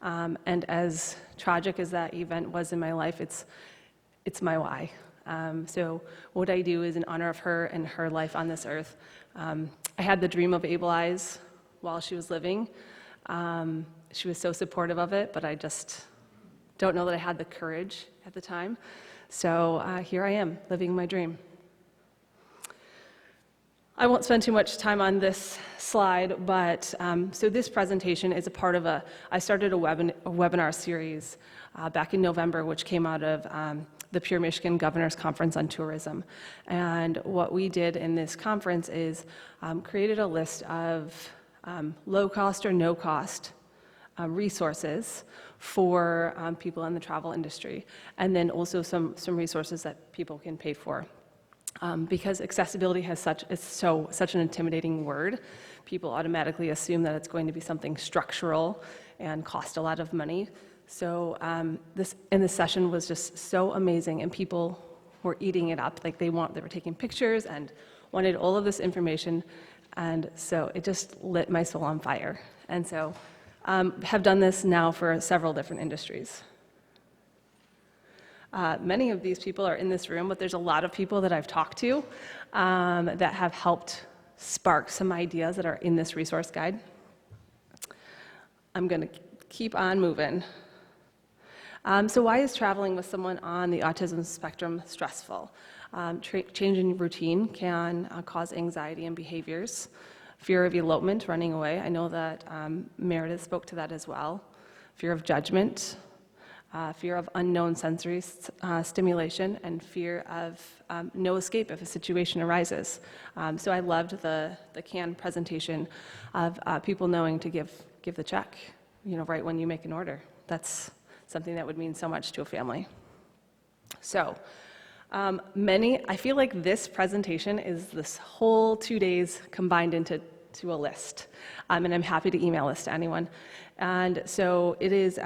And as tragic as that event was in my life, it's my why. So what I do is in honor of her and her life on this earth. I had the dream of AbleEyes while she was living. She was so supportive of it, but I just don't know that I had the courage at the time. So here I am, living my dream. I won't spend too much time on this slide, but so this presentation is a part of I started a webinar series back in November, which came out of the Pure Michigan Governor's Conference on Tourism. And what we did in this conference is created a list of low-cost or no-cost resources for people in the travel industry, and then also some resources that people can pay for. Because accessibility has such an intimidating word, people automatically assume that it's going to be something structural and cost a lot of money. So this session was just so amazing, and people were eating it up. Like they were taking pictures and wanted all of this information, and so it just lit my soul on fire. And so have done this now for several different industries. Many of these people are in this room, but there's a lot of people that I've talked to that have helped spark some ideas that are in this resource guide. I'm going to keep on moving. So why is traveling with someone on the autism spectrum stressful? Changing routine can cause anxiety and behaviors. Fear of elopement, running away. I know that Meredith spoke to that as well. Fear of judgment. Fear of unknown sensory stimulation, and fear of no escape if a situation arises. So I loved the canned presentation of people knowing to give the check, right when you make an order. That's something that would mean so much to a family. So I feel like this presentation is this whole 2 days combined into a list, and I'm happy to email this to anyone. And so it is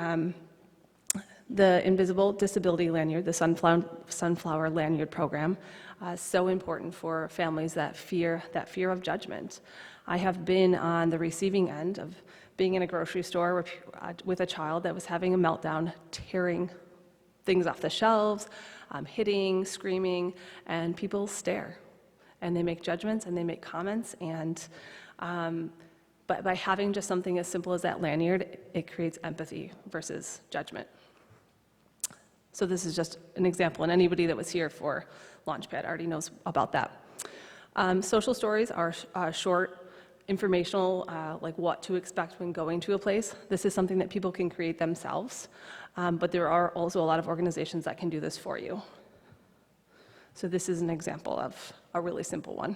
the Invisible Disability Lanyard, the Sunflower Lanyard program, so important for families that fear of judgment. I have been on the receiving end of being in a grocery store with a child that was having a meltdown, tearing things off the shelves, hitting, screaming, and people stare, and they make judgments and they make comments, and but by having just something as simple as that lanyard, it creates empathy versus judgment. So this is just an example, and anybody that was here for Launchpad already knows about that. Social stories are short, informational, like what to expect when going to a place. This is something that people can create themselves, but there are also a lot of organizations that can do this for you. So this is an example of a really simple one.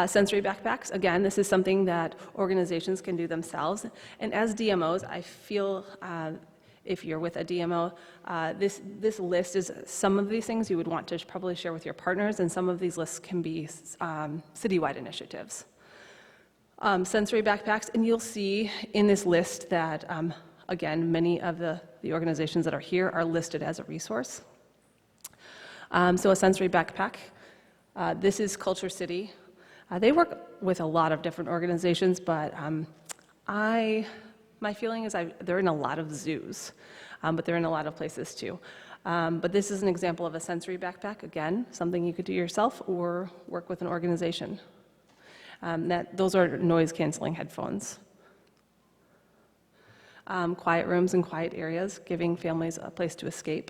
Sensory backpacks, again, this is something that organizations can do themselves. And as DMOs, I feel if you're with a DMO, this list is some of these things you would want to probably share with your partners, and some of these lists can be citywide initiatives. Sensory backpacks, and you'll see in this list that, again, many of the organizations that are here are listed as a resource. So a sensory backpack, this is Culture City. They work with a lot of different organizations, but my feeling is they're in a lot of zoos, but they're in a lot of places too. But this is an example of a sensory backpack, again, something you could do yourself or work with an organization. Those are noise-canceling headphones. Quiet rooms and quiet areas, giving families a place to escape.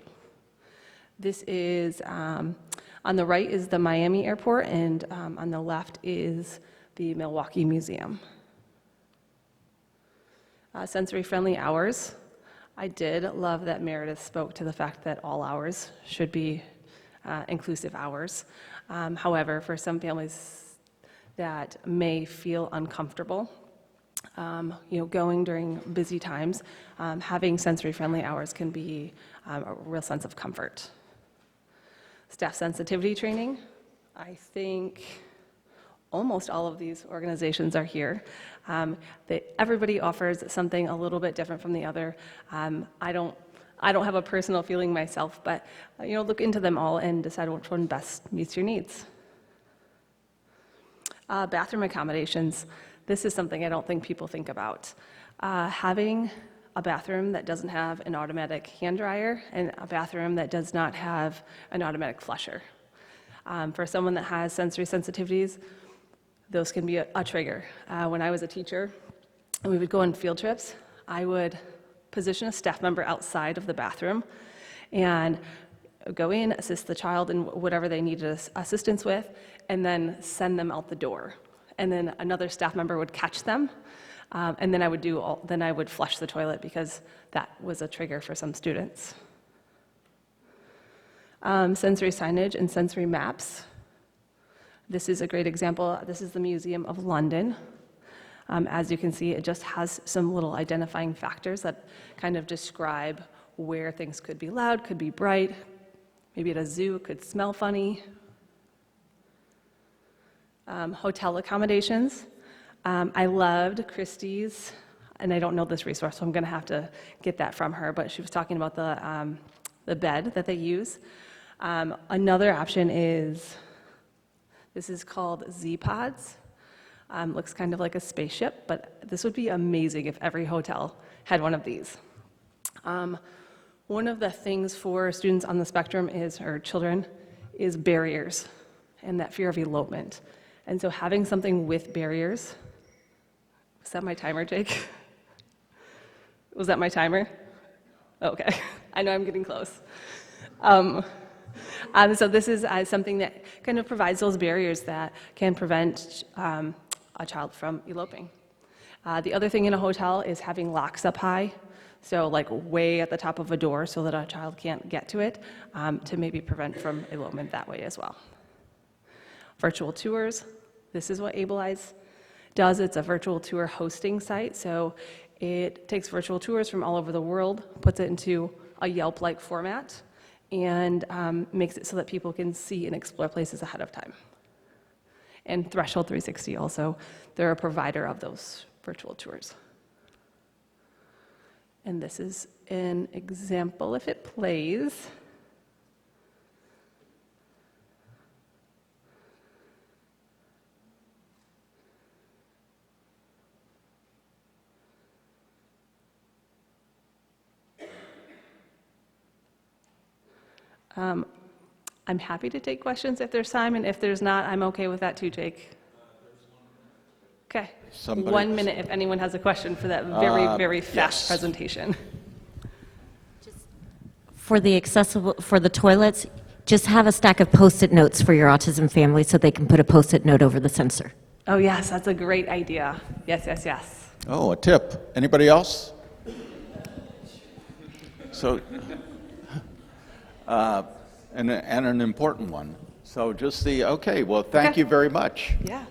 This is, on the right is the Miami Airport, and on the left is the Milwaukee Museum. Sensory-friendly hours. I did love that Meredith spoke to the fact that all hours should be inclusive hours. However, for some families that may feel uncomfortable, going during busy times, having sensory-friendly hours can be a real sense of comfort. Staff sensitivity training. I think almost all of these organizations are here. Everybody offers something a little bit different from the other. I don't have a personal feeling myself, but look into them all and decide which one best meets your needs. Bathroom accommodations. This is something I don't think people think about. Having a bathroom that doesn't have an automatic hand dryer and a bathroom that does not have an automatic flusher. For someone that has sensory sensitivities, those can be a trigger. When I was a teacher and we would go on field trips, I would position a staff member outside of the bathroom and go in, assist the child in whatever they needed assistance with, and then send them out the door. And then another staff member would catch them, and then I would flush the toilet because that was a trigger for some students. Sensory signage and sensory maps. This is a great example. This is the Museum of London. As you can see, it just has some little identifying factors that kind of describe where things could be loud, could be bright. Maybe at a zoo, it could smell funny. Hotel accommodations. I loved Christie's, and I don't know this resource, so I'm going to have to get that from her, but she was talking about the bed that they use. Another option is, this is called Z-Pods. Looks kind of like a spaceship, but this would be amazing if every hotel had one of these. One of the things for students on the spectrum or children, is barriers and that fear of elopement. And so having something with barriers, was that my timer, Jake? Was that my timer? Okay, I know I'm getting close. So this is something that kind of provides those barriers that can prevent a child from eloping. The other thing in a hotel is having locks up high, so like way at the top of a door so that a child can't get to it, to maybe prevent from elopement that way as well. Virtual tours. This is what AbleEyes does. It's a virtual tour hosting site, so it takes virtual tours from all over the world, puts it into a Yelp-like format, and makes it so that people can see and explore places ahead of time. And Threshold 360 also, they're a provider of those virtual tours. And this is an example if it plays. I'm happy to take questions if there's time, and if there's not, I'm okay with that too, Jake. Okay. 1 minute if anyone has a question for that very fast presentation. For the toilets, just have a stack of Post-it notes for your autism family so they can put a Post-it note over the sensor. Oh yes, that's a great idea. Yes. Oh, a tip. Anybody else? So, and an important one. So just okay, well, thank you very much. Yeah.